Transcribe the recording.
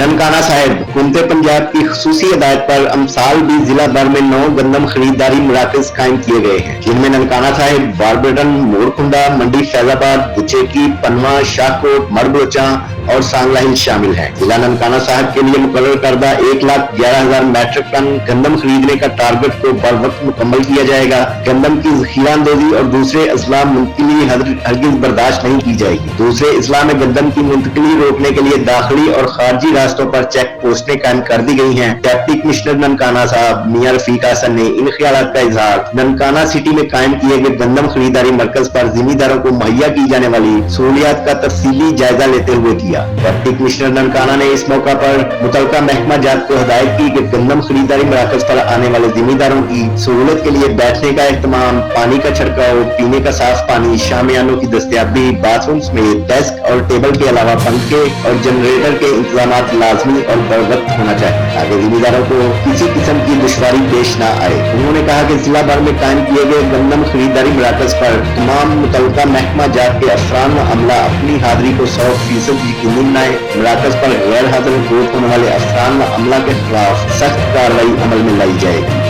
ननकाना साहिब कुंते पंजाब की खसूसी हिदायत पर अमसाल भी जिला भर में 9 गंदम खरीदारी मराकज कायम किए गए हैं, जिनमें ननकाना साहिब, बारबेटन, मोरकुंडा, मंडी फैजाबाद, बुचेकी, पनवा, शाहकोट, मड़बलोचा और सांगला हिल शामिल है। जिला ननकाना साहिब के लिए मुकर्रर करदा 1,11,000 मैट्रिक टन गंदम खरीदने का टारगेट को बर वक्त मुकम्मल किया जाएगा। गंदम की जखीरा अंदोजी और दूसरे अजला मुंतकिली हरगिज बर्दाश्त नहीं की जाएगी। दूसरे अजला में गंदम की मुंतकिली रोकने के लिए दाखिली और खारजी रास्तों पर चेक पोस्टें कायम कर दी गई हैं। डिप्टी कमिश्नर ननकाना साहब मियां रफीक हसन ने इन ख्यालात का इजहार ननकाना सिटी में कायम किए गए गंदम खरीदारी मरकज पर जिम्मेदारों को मुहैया की जाने वाली सहूलियात का तफसीली जायजा लेते हुए किया। डिप्टी कमिश्नर ननकाना ने इस मौका पर मुतलका महकमा जात को हिदायत की कि गंदम खरीदारी मराकज पर आने वाले जिम्मेदारों की सहूलत के लिए बैठने का एहतमाम, पानी का छिड़काव, पीने का साफ पानी, शामियानों की दस्तयाबी, बाथरूम में डेस्क और टेबल के अलावा पंखे और जनरेटर के इंतजाम लाजमी और बर वक्त होना चाहिए ताकि जिम्मेदारों को किसी किस्म की दुश्वारी पेश न आए। उन्होंने कहा कि जिला भर में कायम किए गए गंदम खरीदारी मराकज पर तमाम मुतलका महकमा जात के अफसरान व अमला अपनी हाजिरी को 100% यकीनी बनाए। मराकज पर गैर हाजिर वोट होने वाले अफसरान व अमला के खिलाफ सख्त कार्रवाई अमल में लाई जाएगी।